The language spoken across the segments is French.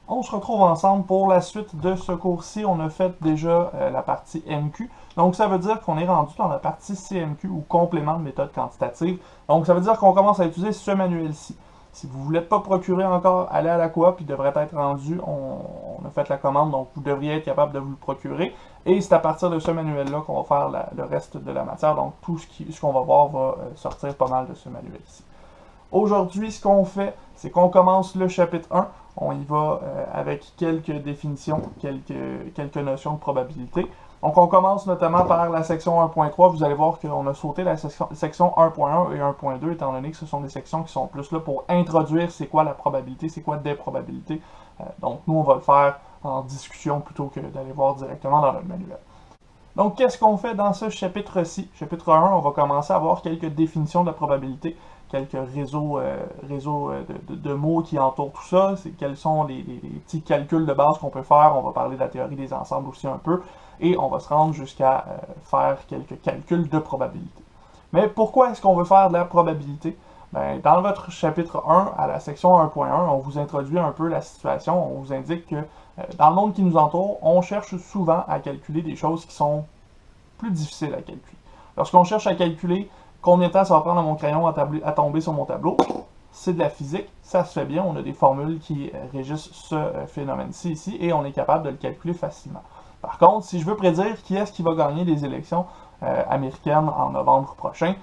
On se retrouve ensemble pour la suite de ce cours-ci. On a fait déjà la partie MQ. Donc, ça veut dire qu'on est rendu dans la partie CMQ ou complément de méthode quantitative. Donc, ça veut dire qu'on commence à utiliser ce manuel-ci. Si vous ne voulez pas procurer encore, allez à la coop, il devrait être rendu. On a fait la commande, donc vous devriez être capable de vous le procurer. Et c'est à partir de ce manuel-là qu'on va faire le reste de la matière. Donc, tout ce qu'on va voir va sortir pas mal de ce manuel-ci. Aujourd'hui, ce qu'on fait, c'est qu'on commence le chapitre 1. On y va avec quelques définitions, quelques notions de probabilité. Donc, on commence notamment par la section 1.3. Vous allez voir qu'on a sauté la section 1.1 et 1.2, étant donné que ce sont des sections qui sont plus là pour introduire c'est quoi la probabilité, c'est quoi des probabilités. Donc, nous, on va le faire en discussion plutôt que d'aller voir directement dans le manuel. Donc, qu'est-ce qu'on fait dans ce chapitre-ci? Chapitre 1, on va commencer à voir quelques définitions de la probabilité, quelques réseaux de mots qui entourent tout ça, quels sont les petits calculs de base qu'on peut faire. On va parler de la théorie des ensembles aussi un peu, et on va se rendre jusqu'à faire quelques calculs de probabilité. Mais pourquoi est-ce qu'on veut faire de la probabilité? Ben, dans votre chapitre 1, à la section 1.1, on vous introduit un peu la situation, on vous indique que dans le monde qui nous entoure, on cherche souvent à calculer des choses qui sont plus difficiles à calculer. Lorsqu'on cherche à calculer combien de temps ça va prendre à mon crayon à tomber sur mon tableau, c'est de la physique, ça se fait bien, on a des formules qui régissent ce phénomène-ci ici, et on est capable de le calculer facilement. Par contre, si je veux prédire qui est-ce qui va gagner les élections américaines en novembre prochain,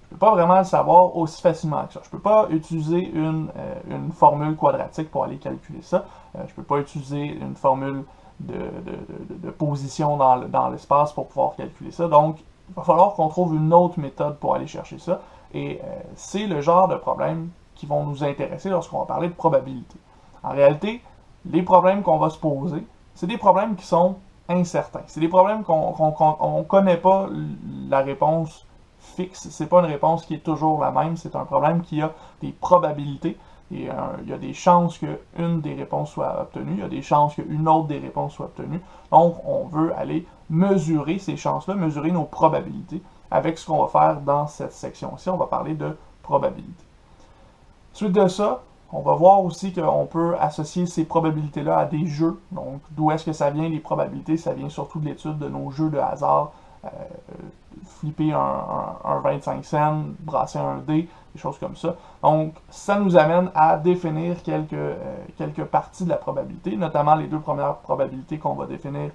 je ne peux pas vraiment le savoir aussi facilement que ça. Je ne peux pas utiliser une formule quadratique pour aller calculer ça. Je ne peux pas utiliser une formule de position dans l'espace pour pouvoir calculer ça. Donc, il va falloir qu'on trouve une autre méthode pour aller chercher ça. Et c'est le genre de problèmes qui vont nous intéresser lorsqu'on va parler de probabilité. En réalité, les problèmes qu'on va se poser, c'est des problèmes qui sont incertains. C'est des problèmes qu'on ne connaît pas la réponse fixe. C'est pas une réponse qui est toujours la même. C'est un problème qui a des probabilités. Et il y a des chances qu'une des réponses soit obtenue, il y a des chances qu'une autre des réponses soit obtenue. Donc, on veut aller mesurer ces chances-là, mesurer nos probabilités avec ce qu'on va faire dans cette section-ci. On va parler de probabilité. Suite de ça, on va voir aussi qu'on peut associer ces probabilités-là à des jeux. Donc, d'où est-ce que ça vient, les probabilités? Ça vient surtout de l'étude de nos jeux de hasard. Flipper un 25 cents, brasser un dé, des choses comme ça. Donc, ça nous amène à définir quelques parties de la probabilité, notamment les deux premières probabilités qu'on va définir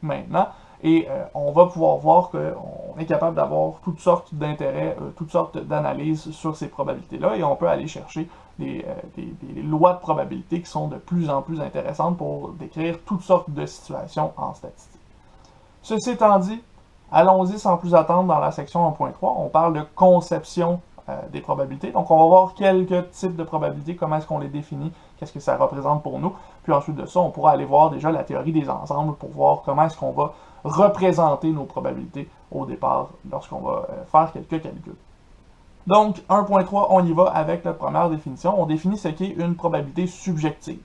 maintenant. Et on va pouvoir voir qu'on est capable d'avoir toutes sortes d'intérêts, toutes sortes d'analyses sur ces probabilités-là, et on peut aller chercher des lois de probabilité qui sont de plus en plus intéressantes pour décrire toutes sortes de situations en statistique. Ceci étant dit, allons-y sans plus attendre dans la section 1.3. On parle de conception des probabilités. Donc, on va voir quelques types de probabilités, comment est-ce qu'on les définit, qu'est-ce que ça représente pour nous. Puis ensuite de ça, on pourra aller voir déjà la théorie des ensembles pour voir comment est-ce qu'on va représenter nos probabilités au départ lorsqu'on va faire quelques calculs. Donc, 1.3, on y va avec notre première définition. On définit ce qu'est une probabilité subjective.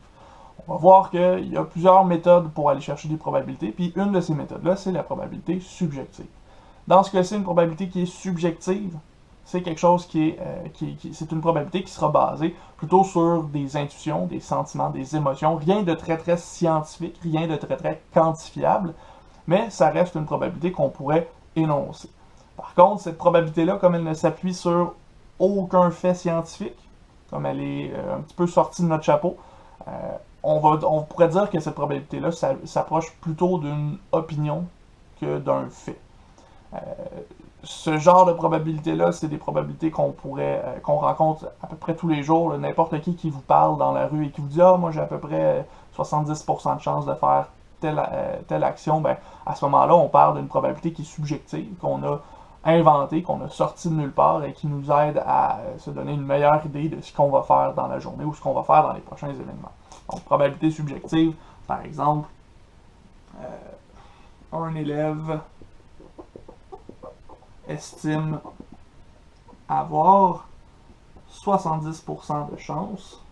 On va voir qu'il y a plusieurs méthodes pour aller chercher des probabilités, puis une de ces méthodes-là, c'est la probabilité subjective. Dans ce cas-ci, une probabilité qui est subjective, c'est quelque chose c'est une probabilité qui sera basée plutôt sur des intuitions, des sentiments, des émotions, rien de très très scientifique, rien de très très quantifiable, mais ça reste une probabilité qu'on pourrait énoncer. Par contre, cette probabilité-là, comme elle ne s'appuie sur aucun fait scientifique, comme elle est un petit peu sortie de notre chapeau, on pourrait dire que cette probabilité-là s'approche plutôt d'une opinion que d'un fait. Ce genre de probabilité-là, c'est des probabilités qu'on rencontre à peu près tous les jours. N'importe qui vous parle dans la rue et qui vous dit « Ah, moi j'ai à peu près 70% de chance de faire telle action », ben, à ce moment-là, on parle d'une probabilité qui est subjective, qu'on a inventée, qu'on a sortie de nulle part et qui nous aide à se donner une meilleure idée de ce qu'on va faire dans la journée ou ce qu'on va faire dans les prochains événements. Donc, probabilité subjective, par exemple, un élève estime avoir 70% de chance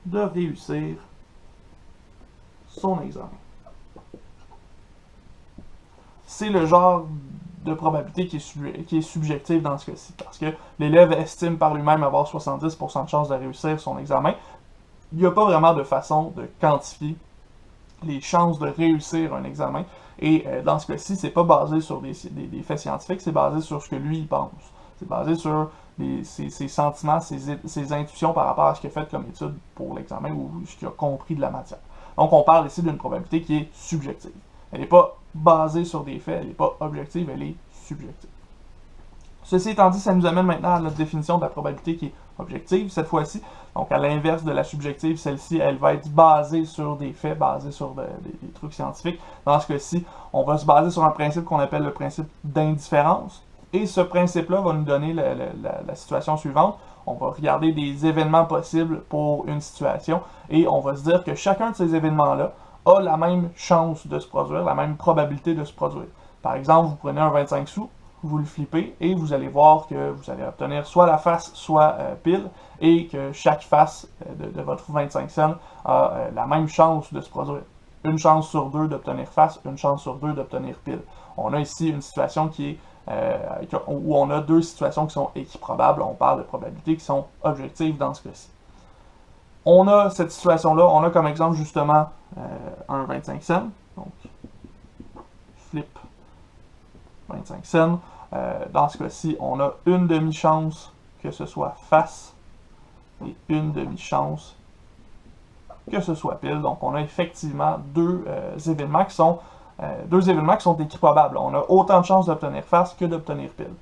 de réussir son examen. C'est le genre de probabilité qui est subjective dans ce cas-ci, parce que l'élève estime par lui-même avoir 70% de chance de réussir son examen, il n'y a pas vraiment de façon de quantifier les chances de réussir un examen. Et dans ce cas-ci, c'est pas basé sur des faits scientifiques, c'est basé sur ce que lui il pense. C'est basé sur ses sentiments, ses intuitions par rapport à ce qu'il a fait comme étude pour l'examen ou ce qu'il a compris de la matière. Donc on parle ici d'une probabilité qui est subjective. Elle n'est pas basée sur des faits, elle n'est pas objective, elle est subjective. Ceci étant dit, ça nous amène maintenant à notre définition de la probabilité qui est objective cette fois-ci. Donc à l'inverse de la subjective, celle-ci, elle va être basée sur des faits, basée sur des trucs scientifiques. Dans ce cas-ci, on va se baser sur un principe qu'on appelle le principe d'indifférence. Et ce principe-là va nous donner la situation suivante. On va regarder des événements possibles pour une situation et on va se dire que chacun de ces événements-là a la même chance de se produire, la même probabilité de se produire. Par exemple, vous prenez un 25 sous, vous le flippez et vous allez voir que vous allez obtenir soit la face, soit pile, et que chaque face de votre 25 cents a la même chance de se produire. Une chance sur deux d'obtenir face, une chance sur deux d'obtenir pile. On a ici une situation qui est où on a deux situations qui sont équiprobables. On parle de probabilités qui sont objectives dans ce cas-ci. On a cette situation-là, on a comme exemple justement un 25 cents. Donc, flip 25 cents. Dans ce cas-ci, on a une demi-chance que ce soit face et une demi-chance que ce soit pile. Donc, on a effectivement deux événements qui sont équiprobables. On a autant de chances d'obtenir face que d'obtenir pile.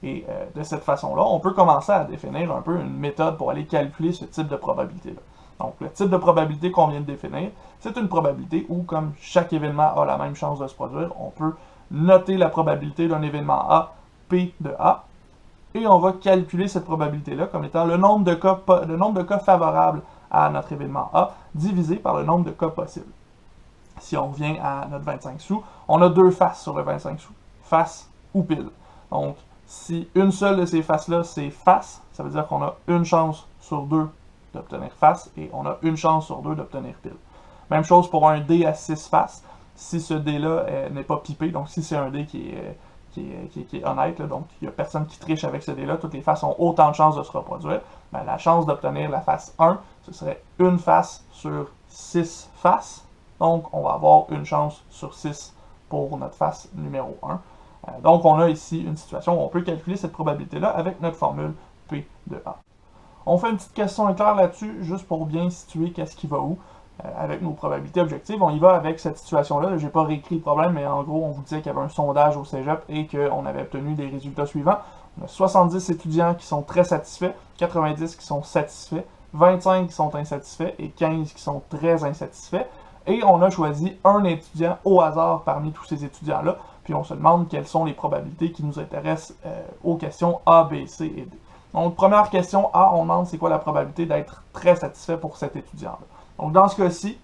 Et de cette façon-là, on peut commencer à définir un peu une méthode pour aller calculer ce type de probabilité-là. Donc, le type de probabilité qu'on vient de définir, c'est une probabilité où, comme chaque événement a la même chance de se produire, on peut noter la probabilité d'un événement A, P de A, et on va calculer cette probabilité-là comme étant le nombre de cas favorables à notre événement A divisé par le nombre de cas possibles. Si on revient à notre 25 sous, on a deux faces sur le 25 sous, face ou pile. Donc, si une seule de ces faces-là, c'est face, ça veut dire qu'on a une chance sur deux d'obtenir face et on a une chance sur deux d'obtenir pile. Même chose pour un dé à 6 faces. Si ce dé-là n'est pas pipé, donc si c'est un dé qui est honnête, là, donc il n'y a personne qui triche avec ce dé-là, toutes les faces ont autant de chances de se reproduire, ben, la chance d'obtenir la face 1, ce serait une face sur 6 faces. Donc, on va avoir une chance sur 6 pour notre face numéro 1. Donc, on a ici une situation où on peut calculer cette probabilité-là avec notre formule P de A. On fait une petite question éclair là-dessus, juste pour bien situer qu'est-ce qui va où. Avec nos probabilités objectives, on y va avec cette situation-là. Je n'ai pas réécrit le problème, mais en gros, on vous disait qu'il y avait un sondage au cégep et qu'on avait obtenu des résultats suivants. On a 70 étudiants qui sont très satisfaits, 90 qui sont satisfaits, 25 qui sont insatisfaits et 15 qui sont très insatisfaits. Et on a choisi un étudiant au hasard parmi tous ces étudiants-là, puis on se demande quelles sont les probabilités qui nous intéressent aux questions A, B, C et D. Donc, première question A, on demande c'est quoi la probabilité d'être très satisfait pour cet étudiant-là. Donc, dans ce cas-ci,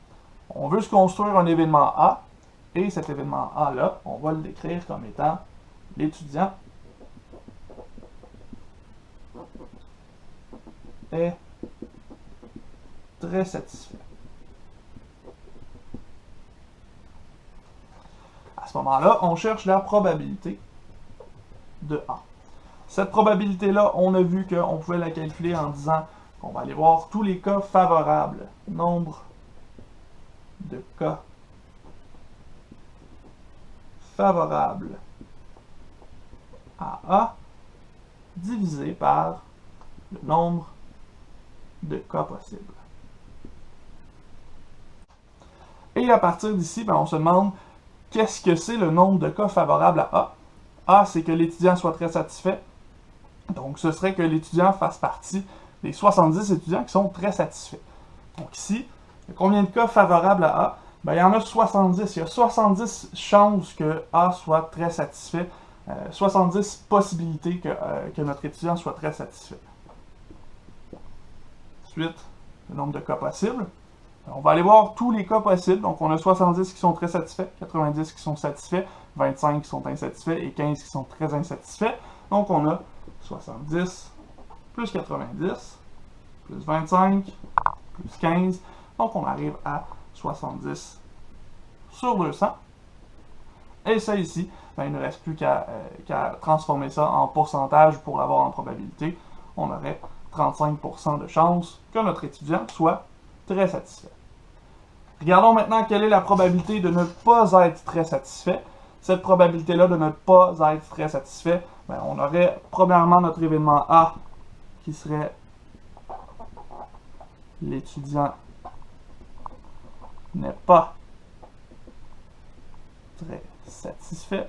on veut se construire un événement A, et cet événement A-là, on va le décrire comme étant l'étudiant est très satisfait. À ce moment-là, on cherche la probabilité de A. Cette probabilité-là, on a vu qu'on pouvait la calculer en disant qu'on va aller voir tous les cas favorables. Nombre de cas favorables à A divisé par le nombre de cas possibles. Et à partir d'ici, on se demande qu'est-ce que c'est le nombre de cas favorables à A. A, c'est que l'étudiant soit très satisfait. Donc, ce serait que l'étudiant fasse partie des 70 étudiants qui sont très satisfaits. Donc ici, combien de cas favorables à A? Ben, il y en a 70. Il y a 70 chances que A soit très satisfait. 70 possibilités que notre étudiant soit très satisfait. Ensuite, le nombre de cas possibles. On va aller voir tous les cas possibles. Donc, on a 70 qui sont très satisfaits, 90 qui sont satisfaits, 25 qui sont insatisfaits et 15 qui sont très insatisfaits. Donc, on a 70 plus 90 plus 25 plus 15. Donc, on arrive à 70 sur 200. Et ça ici, il ne reste plus qu'à transformer ça en pourcentage pour l'avoir en probabilité. On aurait 35% de chance que notre étudiant soit très satisfait. Regardons maintenant quelle est la probabilité de ne pas être très satisfait. Cette probabilité-là de ne pas être très satisfait, ben, on aurait premièrement notre événement A qui serait l'étudiant n'est pas très satisfait.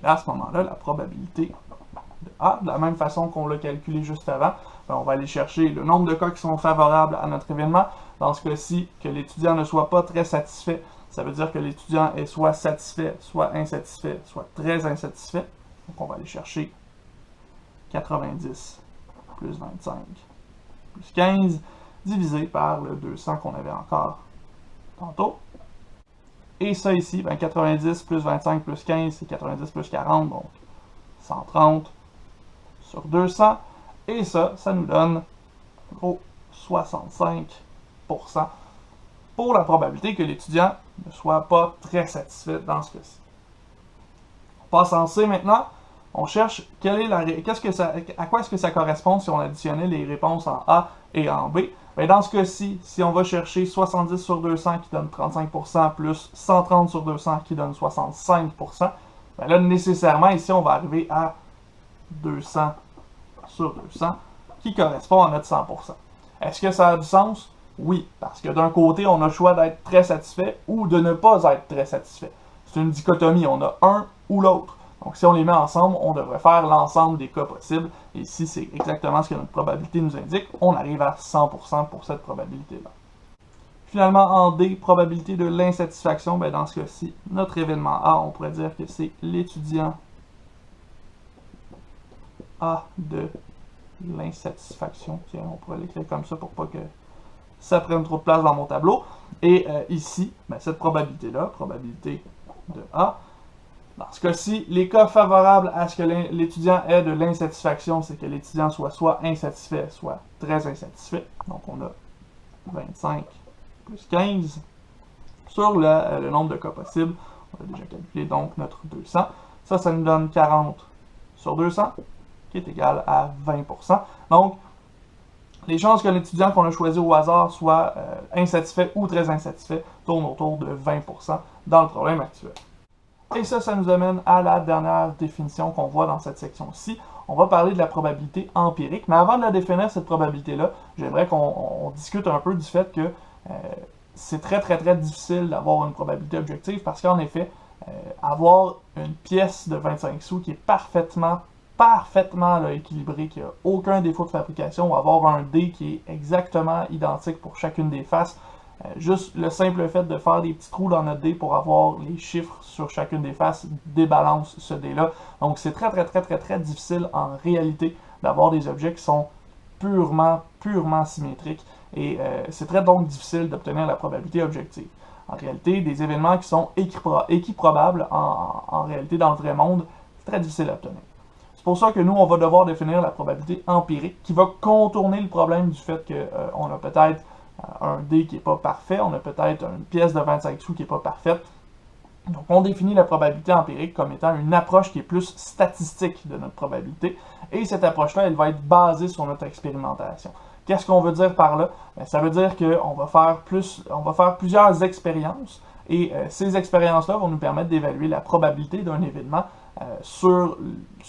Et à ce moment-là, la probabilité de A, de la même façon qu'on l'a calculé juste avant, ben on va aller chercher le nombre de cas qui sont favorables à notre événement. Dans ce cas-ci, que l'étudiant ne soit pas très satisfait, ça veut dire que l'étudiant est soit satisfait, soit insatisfait, soit très insatisfait. Donc on va aller chercher 90 plus 25 plus 15 divisé par le 200 qu'on avait encore tantôt. Et ça ici, ben 90 plus 25 plus 15, c'est 90 plus 40, donc 130 sur 200. Et ça nous donne gros 65% pour la probabilité que l'étudiant ne soit pas très satisfait dans ce cas-ci. On passe en C maintenant. On cherche à quoi est-ce que ça correspond si on additionnait les réponses en A et en B. Bien, dans ce cas-ci, si on va chercher 70 sur 200 qui donne 35% plus 130 sur 200 qui donne 65%, bien là, nécessairement, ici, on va arriver à 200 sur 200 qui correspond à notre 100%. Est-ce que ça a du sens? Oui, parce que d'un côté, on a le choix d'être très satisfait ou de ne pas être très satisfait. C'est une dichotomie, on a un ou l'autre. Donc, si on les met ensemble, on devrait faire l'ensemble des cas possibles. Et ici, c'est exactement ce que notre probabilité nous indique. On arrive à 100% pour cette probabilité-là. Finalement, en D, probabilité de l'insatisfaction, ben dans ce cas-ci, notre événement A, on pourrait dire que c'est l'étudiant A de l'insatisfaction. Tiens, on pourrait l'écrire comme ça pour pas que ça prenne trop de place dans mon tableau. Et ici, ben, cette probabilité-là, probabilité de A, dans ce cas-ci, les cas favorables à ce que l'étudiant ait de l'insatisfaction, c'est que l'étudiant soit insatisfait, soit très insatisfait. Donc, on a 25 plus 15 sur le nombre de cas possibles. On a déjà calculé donc notre 200. Ça nous donne 40 sur 200, qui est égal à 20%. Donc, les chances que l'étudiant qu'on a choisi au hasard soit insatisfait ou très insatisfait tournent autour de 20% dans le problème actuel. Et ça nous amène à la dernière définition qu'on voit dans cette section-ci. On va parler de la probabilité empirique, mais avant de la définir, cette probabilité-là, j'aimerais qu'on discute un peu du fait que c'est très difficile d'avoir une probabilité objective parce qu'en effet, avoir une pièce de 25 sous qui est parfaitement là, équilibrée, qui n'a aucun défaut de fabrication, ou avoir un dé qui est exactement identique pour chacune des faces, juste le simple fait de faire des petits trous dans notre dé pour avoir les chiffres sur chacune des faces débalance ce dé-là. Donc c'est très difficile en réalité d'avoir des objets qui sont purement symétriques et c'est donc difficile d'obtenir la probabilité objective. En réalité, des événements qui sont équiprobables en réalité dans le vrai monde, c'est très difficile à obtenir. C'est pour ça que nous, on va devoir définir la probabilité empirique qui va contourner le problème du fait qu'on a peut-être un dé qui n'est pas parfait, on a peut-être une pièce de 25 sous qui n'est pas parfaite. Donc on définit la probabilité empirique comme étant une approche qui est plus statistique de notre probabilité, et cette approche-là, elle va être basée sur notre expérimentation. Qu'est-ce qu'on veut dire par là? Bien, ça veut dire qu'on va faire plusieurs expériences, et ces expériences-là vont nous permettre d'évaluer la probabilité d'un événement sur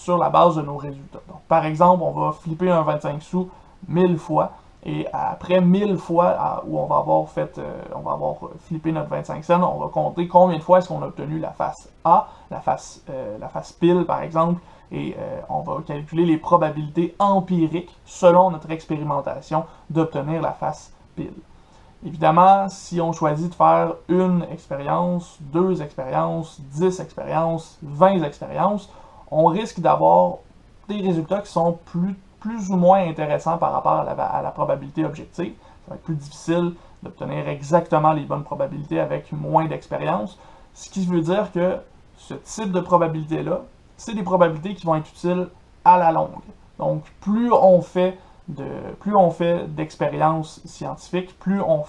la base de nos résultats. Donc, par exemple, on va flipper un 25 sous 1000 fois, et après 1000 fois où on va avoir flippé notre 25 cents, on va compter combien de fois est-ce qu'on a obtenu la face A, la face pile par exemple, et on va calculer les probabilités empiriques selon notre expérimentation d'obtenir la face pile. Évidemment, si on choisit de faire une expérience, 2 expériences, 10 expériences, 20 expériences, on risque d'avoir des résultats qui sont plus ou moins intéressants par rapport à la probabilité objective. Ça va être plus difficile d'obtenir exactement les bonnes probabilités avec moins d'expérience, ce qui veut dire que ce type de probabilité-là, c'est des probabilités qui vont être utiles à la longue. Donc, plus on fait d'expériences scientifiques, plus on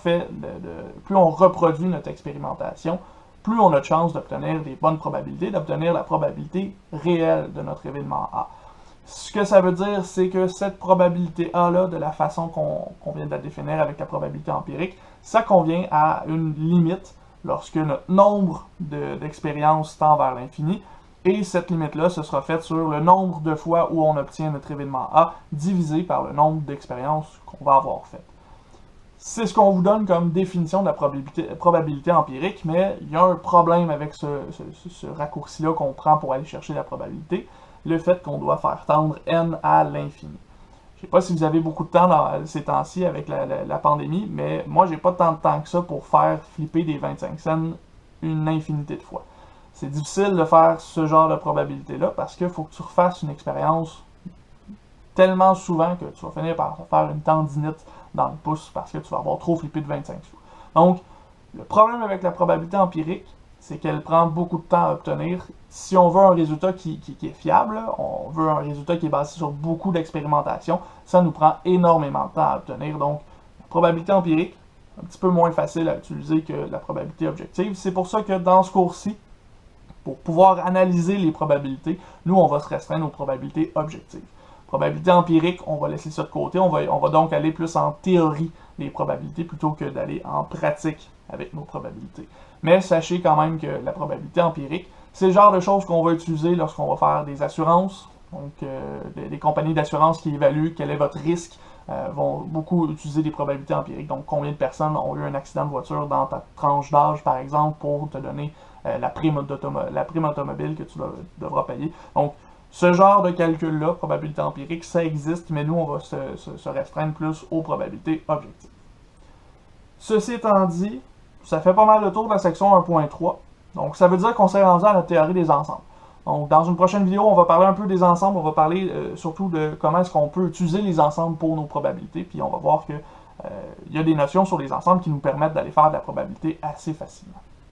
reproduit notre expérimentation, plus on a de chances d'obtenir des bonnes probabilités, d'obtenir la probabilité réelle de notre événement A. Ce que ça veut dire, c'est que cette probabilité A-là, de la façon qu'on vient de la définir avec la probabilité empirique, ça convient à une limite lorsque notre nombre d'expériences tend vers l'infini. Et cette limite-là, ce sera faite sur le nombre de fois où on obtient notre événement A divisé par le nombre d'expériences qu'on va avoir faites. C'est ce qu'on vous donne comme définition de la probabilité empirique, mais il y a un problème avec ce raccourci-là qu'on prend pour aller chercher la probabilité, le fait qu'on doit faire tendre n à l'infini. Je ne sais pas si vous avez beaucoup de temps dans ces temps-ci avec la pandémie, mais moi, j'ai pas tant de temps que ça pour faire flipper des 25 cents une infinité de fois. C'est difficile de faire ce genre de probabilité-là parce qu'il faut que tu refasses une expérience tellement souvent que tu vas finir par faire une tendinite dans le pouce parce que tu vas avoir trop flippé de 25 sous. Donc, le problème avec la probabilité empirique, c'est qu'elle prend beaucoup de temps à obtenir. Si on veut un résultat qui est fiable, on veut un résultat qui est basé sur beaucoup d'expérimentation, ça nous prend énormément de temps à obtenir. Donc, la probabilité empirique, un petit peu moins facile à utiliser que la probabilité objective. C'est pour ça que dans ce cours-ci, pour pouvoir analyser les probabilités, nous, on va se restreindre aux probabilités objectives. Probabilité empirique, on va laisser ça de côté. On va donc aller plus en théorie des probabilités plutôt que d'aller en pratique avec nos probabilités. Mais sachez quand même que la probabilité empirique, c'est le genre de choses qu'on va utiliser lorsqu'on va faire des assurances. Donc, des compagnies d'assurance qui évaluent quel est votre risque vont beaucoup utiliser des probabilités empiriques. Donc, combien de personnes ont eu un accident de voiture dans ta tranche d'âge, par exemple, pour te donner la prime automobile que tu devras payer. Donc, ce genre de calcul-là, probabilité empirique, ça existe, mais nous, on va se restreindre plus aux probabilités objectives. Ceci étant dit, ça fait pas mal le tour de la section 1.3. Donc, ça veut dire qu'on s'est rendu à la théorie des ensembles. Donc, dans une prochaine vidéo, on va parler un peu des ensembles, on va parler surtout de comment est-ce qu'on peut utiliser les ensembles pour nos probabilités, puis on va voir qu'il y a des notions sur les ensembles qui nous permettent d'aller faire de la probabilité assez facilement.